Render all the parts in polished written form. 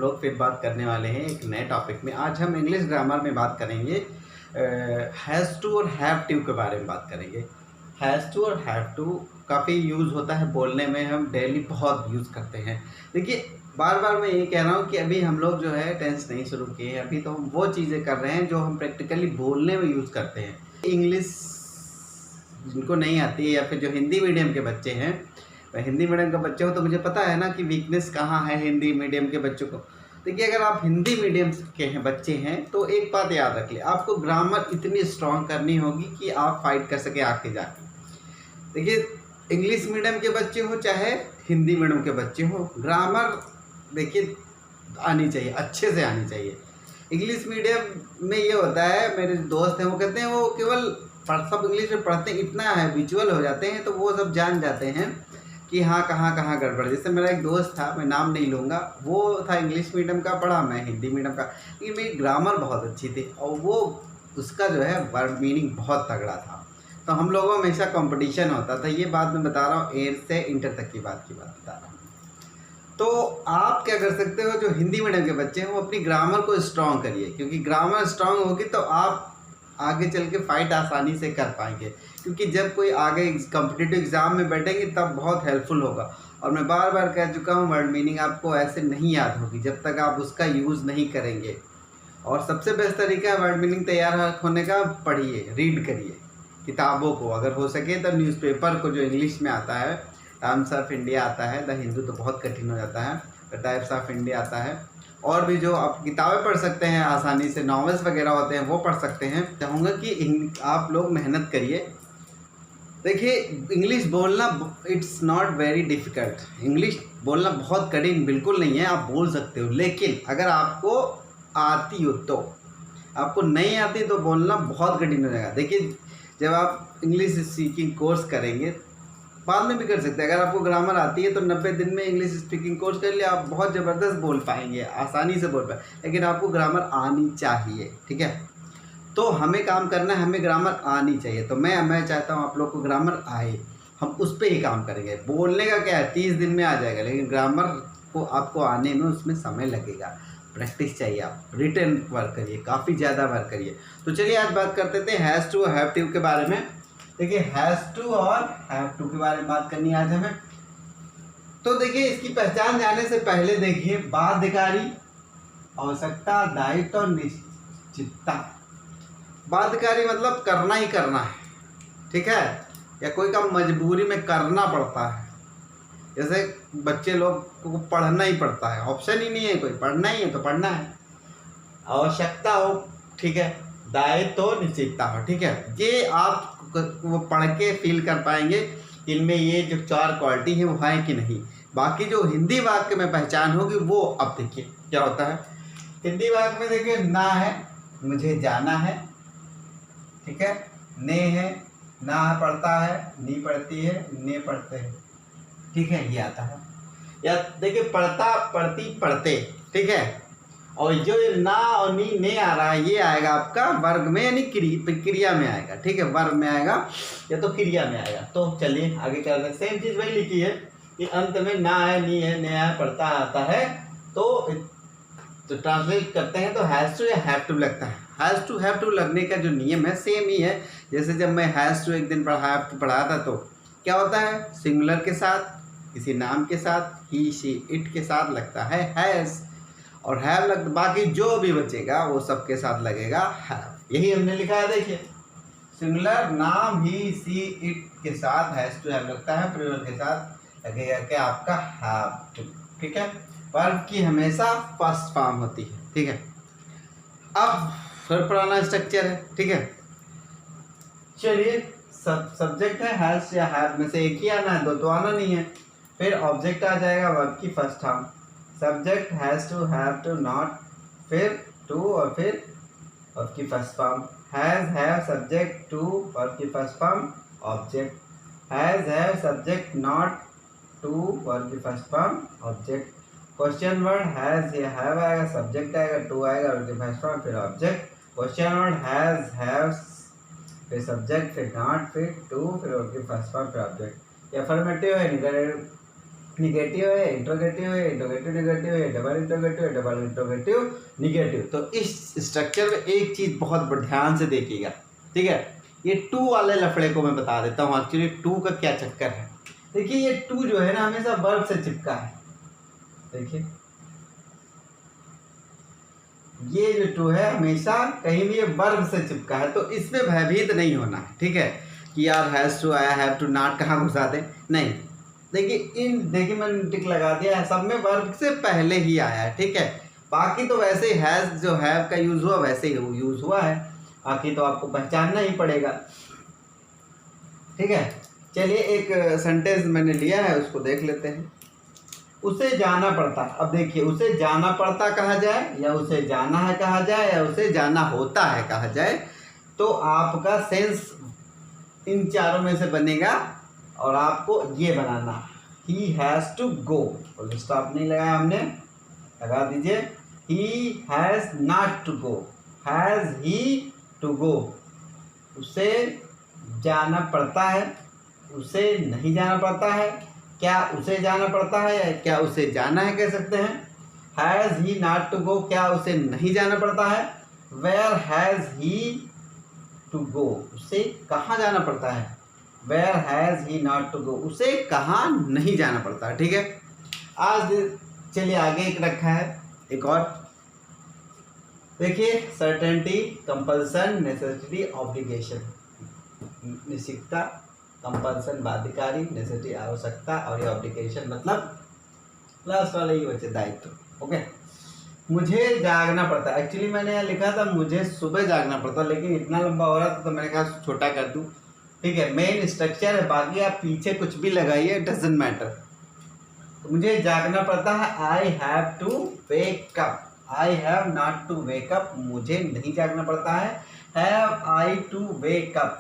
लोग फिर बात करने वाले हैं एक नए टॉपिक में। आज हम इंग्लिश ग्रामर में बात करेंगे, हैज़ टू और हैव टू के बारे में बात करेंगे। हैज़ टू और हैव टू काफ़ी यूज़ होता है बोलने में, हम डेली बहुत यूज़ करते हैं। देखिए, बार बार मैं ये कह रहा हूँ कि अभी हम लोग जो है टेंस नहीं शुरू किए हैं, अभी तो हम वो चीज़ें कर रहे हैं जो हम प्रैक्टिकली बोलने में यूज़ करते हैं। इंग्लिश जिनको नहीं आती है या फिर जो हिंदी मीडियम के बच्चे हैं, हिंदी मीडियम का बच्चे हो तो मुझे पता है ना कि वीकनेस कहाँ है हिंदी मीडियम के बच्चों को। देखिए, अगर आप हिंदी मीडियम के हैं बच्चे हैं तो एक बात याद रखिए, आपको ग्रामर इतनी स्ट्रॉन्ग करनी होगी कि आप फाइट कर सके आगे जाके। देखिए, इंग्लिश मीडियम के बच्चे हो चाहे हिंदी मीडियम के बच्चे हो, ग्रामर देखिए आनी चाहिए, अच्छे से आनी चाहिए। इंग्लिश मीडियम में ये होता है, मेरे दोस्त हैं वो कहते हैं वो केवल सब इंग्लिश में पढ़ते हैं, इतना है विजुअल हो जाते हैं तो वो सब जान जाते हैं कि हाँ कहाँ कहाँ गड़बड़। जैसे मेरा एक दोस्त था, मैं नाम नहीं लूँगा, वो था इंग्लिश मीडियम का, पढ़ा मैं हिंदी मीडियम का, लेकिन मेरी ग्रामर बहुत अच्छी थी और वो उसका जो है वर्ड मीनिंग बहुत तगड़ा था। तो हम लोगों में हमेशा कंपटीशन होता था। ये बात मैं बता रहा हूँ, 8 से इंटर तक की बात बता रहा हूँ। तो आप क्या कर सकते हो, जो हिंदी मीडियम के बच्चे हैं वो अपनी ग्रामर को स्ट्रॉन्ग करिए, क्योंकि ग्रामर स्ट्रॉन्ग होगी तो आप आगे चल के फाइट आसानी से कर पाएंगे। क्योंकि जब कोई आगे कॉम्पिटिटिव एग्ज़ाम में बैठेंगे तब बहुत हेल्पफुल होगा। और मैं बार बार कह चुका हूँ, वर्ड मीनिंग आपको ऐसे नहीं याद होगी जब तक आप उसका यूज़ नहीं करेंगे। और सबसे बेस्ट तरीका है वर्ड मीनिंग तैयार होने का, पढ़िए, रीड करिए किताबों को, अगर हो सके तो न्यूज़पेपर को जो इंग्लिश में आता है, टाइम्स ऑफ इंडिया आता है, द हिंदू तो बहुत कठिन हो जाता है, द टाइम्स ऑफ इंडिया आता है, और भी जो आप किताबें पढ़ सकते हैं आसानी से, नॉवेल्स वगैरह होते हैं वो पढ़ सकते हैं। चाहूँगा कि आप लोग मेहनत करिए। देखिए, इंग्लिश बोलना it's not very difficult, English बोलना बहुत कठिन बिल्कुल नहीं है, आप बोल सकते हो, लेकिन अगर आपको आती हो तो। आपको नहीं आती तो बोलना बहुत कठिन हो जाएगा। देखिए, जब आप इंग्लिश स्पीकिंग कोर्स करेंगे, बाद में भी कर सकते हैं, अगर आपको ग्रामर आती है तो 90 दिन में इंग्लिश स्पीकिंग कोर्स कर लिया, आप बहुत ज़बरदस्त बोल पाएंगे, आसानी से बोल पाए, लेकिन आपको ग्रामर आनी चाहिए, ठीक है। तो हमें काम करना है, हमें ग्रामर आनी चाहिए। तो मैं चाहता हूँ आप लोग को ग्रामर आए, हम उस पर ही काम करेंगे। बोलने का क्या है, 30 दिन में आ जाएगा, लेकिन ग्रामर को आपको आने में उसमें समय लगेगा, प्रैक्टिस चाहिए। आप रिटन वर्क करिए, काफ़ी ज़्यादा वर्क करिए। तो चलिए आज बात करते थे हैज़ टू हैव टू के बारे में। देखिए, हैज़ टू और हैव टू के बारे में बात करनी है आज हमें। तो देखिए, इसकी पहचान जाने से पहले देखिए, बाध्यकारी, आवश्यकता, दायित्व और निश्चितता। बाध्यकारी मतलब करना ही करना है, ठीक है, या कोई काम मजबूरी में करना पड़ता है। जैसे बच्चे लोग को पढ़ना ही पड़ता है, ऑप्शन ही नहीं है कोई, पढ़ना ही है तो पढ़ना है। आवश्यकता हो, ठीक है, दायित्व तो निश्चितता हो, ठीक है, ये आप वो पढ़ के फील कर पाएंगे इनमें ये जो 4 क्वालिटी है वो है कि नहीं। बाकी जो हिंदी वाक्य में पहचान होगी वो अब देखिए क्या होता है। हिंदी वाक्य में देखिए, ना है, मुझे जाना है, ठीक है, ने है, ना पढ़ता है, नी पढ़ती है, ने पढ़ते हैं, ठीक है, ये आता है। या देखिए, पढ़ता, पढ़ती, पढ़ते, ठीक है, और जो ना और नी ने आ रहा है ये आएगा आपका वर्ग में, यानी क्रिया में आएगा, ठीक है, वर्ग में आएगा या तो क्रिया में आएगा। तो चलिए आगे चल रहे हैं, सेम चीज़ वही लिखी है कि अंत में ना है, नी है, ने है, पढ़ता आता है, तो ट्रांसलेट करते हैं तो हैज़ टू या हैव टू लगता है। हैज़ टू हैव टू लगने का जो नियम है सेम ही है। जैसे जब मैं हैज़ टू एक दिन पढ़ाया था तो क्या होता है, सिंगुलर के साथ, किसी नाम के साथ, ही, शी, इट के साथ लगता है हैज़, और हैव बाकी जो भी बचेगा वो सबके साथ लगेगा हैव। यही हमने लिखा है, देखिए, सिंगुलर नाम ही, सी, इट के साथ हैज़ टू हैव लगता है, प्लूरल के साथ लगेगा क्या आपका हैव टू, ठीक है। वर्ब की हमेशा फर्स्ट फॉर्म होती है, ठीक है। अब फिर पुराना स्ट्रक्चर है, ठीक है। चलिए, सब्जेक्ट है हैज़ या हैव में से एक ही आना है, दो तो आना नहीं है। फिर ऑब्जेक्ट आ जाएगा वर्ब की first form, subject has to, have to, not, फिर टू, और फिर वर्ब की first form, has, have, subject, to, verb की first form, object, has, have, subject, not, to, verb की first form, object. Question word has या have आएगा, subject आएगा, to आएगा, वर्ब की फर्स्ट फॉर्म, फिर object. Question word has, have, फिर subject, फिर नॉट, फिर टू, फिर वर्ब की फर्स्ट फॉर्म, फिर ऑब्जेक्ट। ये अफर्मेटिव है, निगेटिव है, इंट्रोगेटिव है, इंट्रोगेटिव निगेटिव है, डबल इंट्रोगेटिव है, डबल इंट्रोगेटिव निगेटिव। तो इस स्ट्रक्चर में एक चीज़ बहुत ध्यान से देखिएगा, ठीक है। ये टू वाले लफड़े को मैं बता देता हूँ एक्चुअली टू का क्या चक्कर है। देखिए ये टू जो है ना हमेशा वर्ब से चिपका है। देखिए ये जो टू है हमेशा कहीं भी ये वर्ब से चिपका है, तो इसमें भयभीत नहीं होना है, ठीक है, कि यार हैज़ टू आया, हैव टू नॉट कहाँ घुसा दें, नहीं। देखिए मैंने टिक लगा दिया है, सब में वर्ब से पहले ही आया है, ठीक है। बाकी तो वैसे ही हैज़ जो हैव का यूज़ हुआ वैसे ही यूज़ हुआ है, बाकी तो आपको पहचानना ही पड़ेगा, ठीक है। चलिए एक सेंटेंस मैंने लिया है उसको देख लेते हैं। उसे जाना पड़ता, अब देखिए उसे जाना पड़ता कहा जाए या उसे जाना है कहा जाए या उसे जाना होता है कहा जाए, तो आपका सेंस इन चारों में से बनेगा और आपको ये बनाना, he has to go, full stop नहीं लगाया हमने, लगा दीजिए he has not to go, has he to go, उसे जाना पड़ता है, उसे नहीं जाना पड़ता है, क्या उसे जाना पड़ता है या क्या उसे जाना है कह सकते हैं। Has he not to go, क्या उसे नहीं जाना पड़ता है। Where has he to go, उसे कहाँ जाना पड़ता है। Where has he not to go, उसे कहाँ नहीं जाना पड़ता है, ठीक है। आज चलिए आगे एक रखा है एक और, देखिए सर्टेनिटी, कंपल्सन, नेसेसिटी, ऑब्लिगेशन। निश्चितता, कंपल्सन बाध्यकारी, नेसेसिटी आवश्यकता और ये ऑब्लिगेशन मतलब लास्ट वाला ही बचे दायित्व। ओके, मुझे जागना पड़ता, एक्चुअली मैंने यहाँ लिखा था मुझे सुबह जागना पड़ता, लेकिन इतना लंबा हो रहा था तो मैंने कहा छोटा कर दूँ, ठीक है। मेन स्ट्रक्चर है, बाकी आप पीछे कुछ भी लगाइए, डजंट मैटर। तो मुझे जागना पड़ता है, I have to wake up, I have not to wake up, मुझे नहीं जागना पड़ता है। Have I to wake up,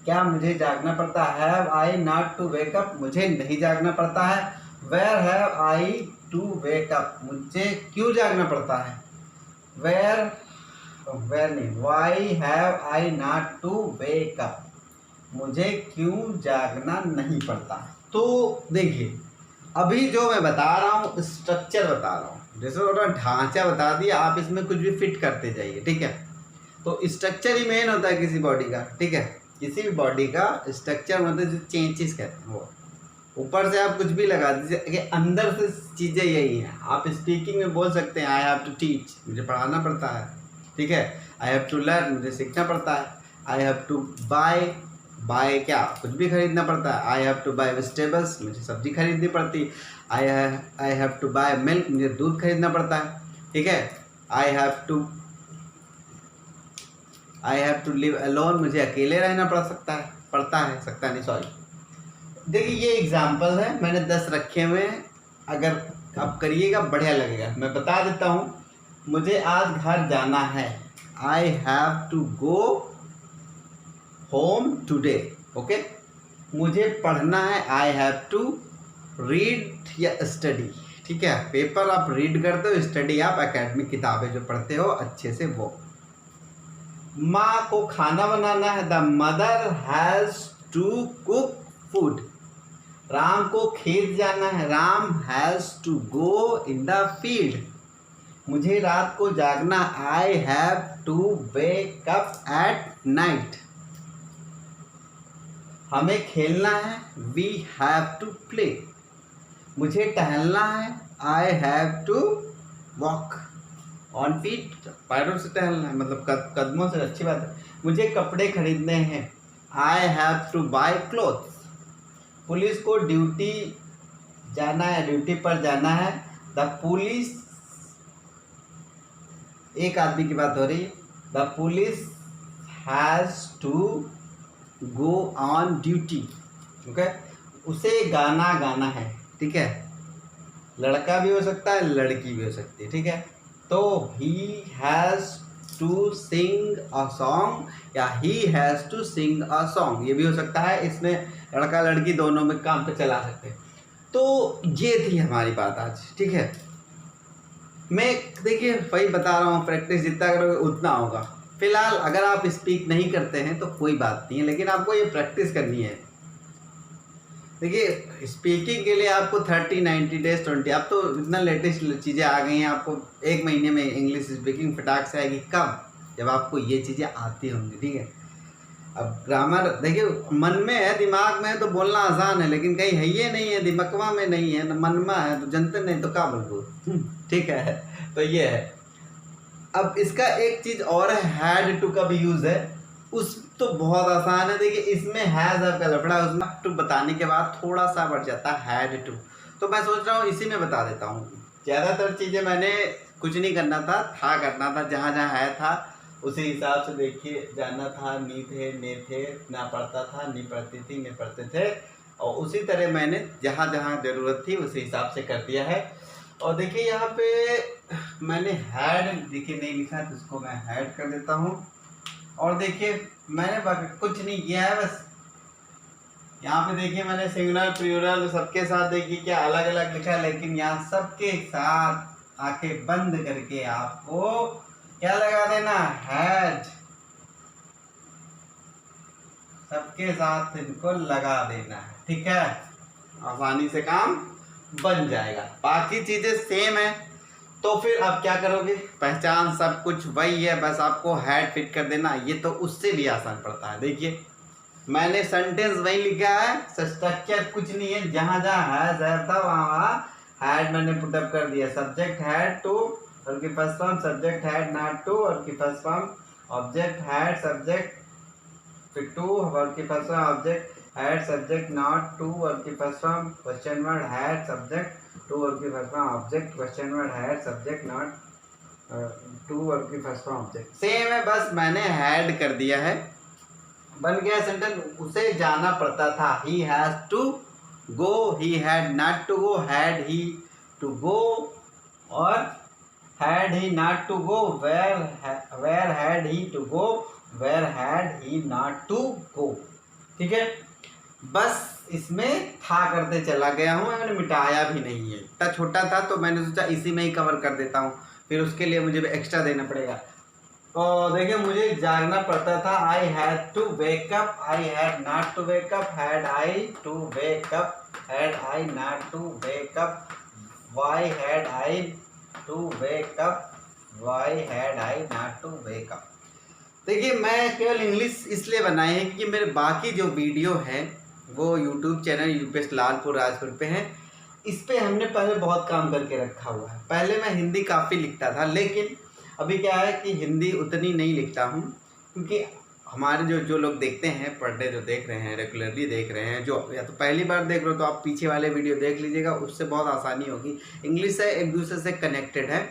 क्या मुझे जागना पड़ता है। Have I not to wake up, मुझे नहीं जागना पड़ता है। Where have I to wake up, मुझे क्यों जागना पड़ता है। वेयर नहीं, why have I not to wake up, मुझे क्यों जागना नहीं पड़ता। तो देखिए अभी जो मैं बता रहा हूँ स्ट्रक्चर बता रहा हूँ, जैसे थोड़ा ढांचा बता दिया, आप इसमें कुछ भी फिट करते जाइए, ठीक है। तो स्ट्रक्चर ही मेन होता है किसी बॉडी का, ठीक है। किसी भी बॉडी का स्ट्रक्चर मतलब जो चेंजेस कहते हैं वो, ऊपर से आप कुछ भी लगा दीजिए कि अंदर से चीज़ें यही हैं। आप स्पीकिंग में बोल सकते हैं आई हैव टू टीच, मुझे पढ़ाना पड़ता है, ठीक है। आई हैव टू लर्न, मुझे सीखना पड़ता है। I have to buy, buy क्या कुछ भी खरीदना पड़ता है। I have to buy vegetables, मुझे सब्जी खरीदनी पड़ती है। I have to buy milk, मुझे दूध खरीदना पड़ता है, ठीक है। I have to live alone, मुझे अकेले रहना सकता नहीं सॉरी। देखिए ये एग्जाम्पल है, मैंने 10 रखे हुए हैं, अगर आप करिएगा बढ़िया लगेगा। मैं बता देता हूँ, मुझे आज घर जाना है, I have to go home today, okay. मुझे पढ़ना है, आई हैव टू रीड या स्टडी, ठीक है। पेपर आप रीड करते हो, स्टडी आप एकेडमिक किताबें जो पढ़ते हो अच्छे से वो। माँ को खाना बनाना है, the mother has to cook food. Ram को खेत जाना है, Ram has to go in the field. मुझे रात को जागना, I have to wake up at night. हमें खेलना है, वी हैव टू प्ले। मुझे टहलना है, I have to walk on feet, पैरों से टहलना है मतलब कदमों से, अच्छी बात है। मुझे कपड़े खरीदने हैं, I have to buy clothes. Police को ड्यूटी जाना है, ड्यूटी पर जाना है, द पुलिस, एक आदमी की बात हो रही है, the police has to go on duty, okay. उसे गाना है, ठीक है। लड़का भी हो सकता है, लड़की भी हो सकती है, ठीक है। तो he has to sing a song या he has to sing a song, ये भी हो सकता है। इसमें लड़का लड़की दोनों में काम पे चला सकते हैं। तो ये थी हमारी बात आज, ठीक है। मैं देखिए वही बता रहा हूँ, प्रैक्टिस जितना करोगे उतना होगा। फिलहाल अगर आप स्पीक नहीं करते हैं तो कोई बात नहीं है, लेकिन आपको ये प्रैक्टिस करनी है। देखिए स्पीकिंग के लिए आपको 30 90 डेज 20, अब तो इतना लेटेस्ट चीज़ें आ गई हैं, आपको 1 महीने में इंग्लिश स्पीकिंग फटाक से आएगी। कब? जब आपको ये चीज़ें आती होंगी, ठीक है। अब ग्रामर देखिए मन में है, दिमाग में है तो बोलना आसान है, लेकिन कहीं है ये नहीं है, दिमागवा में नहीं है, न मन में है तो जनते नहीं तो क्या बोलूँ। ठीक है, तो ये है। अब इसका एक चीज़ और है, हैड टू का भी यूज़ है, उस तो बहुत आसान है। देखिए इसमें हैज़ का लफड़ा, उसमें टू बताने के बाद थोड़ा सा बढ़ जाता है हैड टू, तो मैं सोच रहा हूँ इसी में बता देता हूँ। ज़्यादातर चीज़ें मैंने कुछ नहीं करना था करना था, जहाँ जहाँ है था उसी हिसाब से देखिए जाना था। नी थे, ने थे, ना पढ़ता था, नी पढ़ती थी, ने पढ़ते थे, और उसी तरह मैंने जहाँ जहाँ ज़रूरत थी उसी हिसाब से कर दिया है। और देखिए यहाँ पे मैंने हैड देखिए नहीं लिखा है, तो इसको मैं हैड कर देता हूँ। और देखिए मैंने कुछ नहीं किया है, बस यहाँ पे देखिए मैंने सिंगुलर प्लूरल सबके साथ देखिए क्या अलग अलग लिखा है, लेकिन यहाँ सबके साथ आंखें बंद करके आपको क्या लगा देना, हैड। सबके साथ इनको लगा देना है, ठीक है, आसानी से काम बन जाएगा। बाकी चीजें सेम है, तो फिर आप क्या करोगे, पहचान सब कुछ वही है, बस आपको हैड फिट कर देना। ये तो उससे भी आसान पड़ता है। देखिए मैंने सेंटेंस वही लिखा है, स्ट्रक्चर कुछ नहीं है, जहां जहां हैज है था वहां हैड मैंने पुटअप कर दिया। सब्जेक्ट हैड टू और की first form, subject had not to और की first form, object had subject फिर टू और की first form, object had subject not to और की first form, question word had subject to और की first form, object question word had subject not to और की फर्स्ट फॉर्म, ऑब्जेक्ट सेम है, बस मैंने हैड कर दिया है, बन गया सेंटेंस। उसे जाना पड़ता था, he has to go, he had not to go, had he to go, और had he not to go, where had he to go, where had he not to go. ठीक है, बस इसमें था करते चला गया हूँ, मैंने मिटाया भी नहीं है। इतना छोटा था तो मैंने सोचा इसी में ही कवर कर देता हूँ, फिर उसके लिए मुझे एक्स्ट्रा देना पड़ेगा। तो देखिए मुझे जागना पड़ता था, I had to wake up, I had not to wake up, had I to wake up, had I not to wake up, why had I to wake up, why had I not to wake up. देखिए मैं केवल English इसलिए बनाए हैं क्योंकि मेरे बाकी जो वीडियो हैं वो YouTube channel UPS Lalpur Rajpur पे हैं। इस पे हमने पहले बहुत काम करके रखा हुआ है। पहले मैं हिंदी काफ़ी लिखता था, लेकिन अभी क्या है कि हिंदी उतनी नहीं लिखता हूँ, क्योंकि हमारे जो लोग देखते हैं, पर डे जो देख रहे हैं, रेगुलरली देख रहे हैं, जो या तो पहली बार देख रहे हो तो आप पीछे वाले वीडियो देख लीजिएगा, उससे बहुत आसानी होगी। इंग्लिश है एक दूसरे से कनेक्टेड है।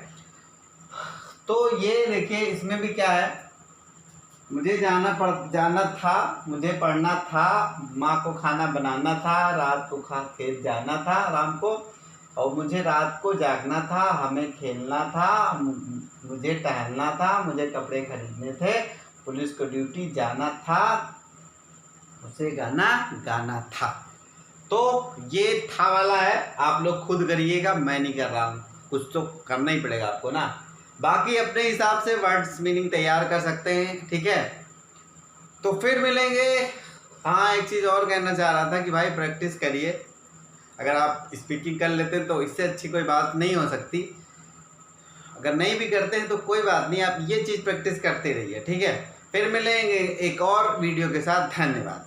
तो ये देखिए इसमें भी क्या है, मुझे जाना था, मुझे पढ़ना था, माँ को खाना बनाना था, रात को खेत जाना था राम को, और मुझे रात को जागना था, हमें खेलना था, मुझे टहलना था, मुझे कपड़े खरीदने थे, पुलिस को ड्यूटी जाना था, उसे गाना गाना था। तो ये था वाला है, आप लोग खुद करिएगा, मैं नहीं कर रहा हूँ, कुछ तो करना ही पड़ेगा आपको ना। बाकी अपने हिसाब से वर्ड्स मीनिंग तैयार कर सकते हैं, ठीक है। तो फिर मिलेंगे। हाँ एक चीज़ और कहना चाह रहा था कि भाई प्रैक्टिस करिए, अगर आप स्पीकिंग कर लेते हैं तो इससे अच्छी कोई बात नहीं हो सकती। अगर नहीं भी करते हैं तो कोई बात नहीं, आप ये चीज़ प्रैक्टिस करते रहिए, ठीक है। फिर मिलेंगे एक और वीडियो के साथ, धन्यवाद।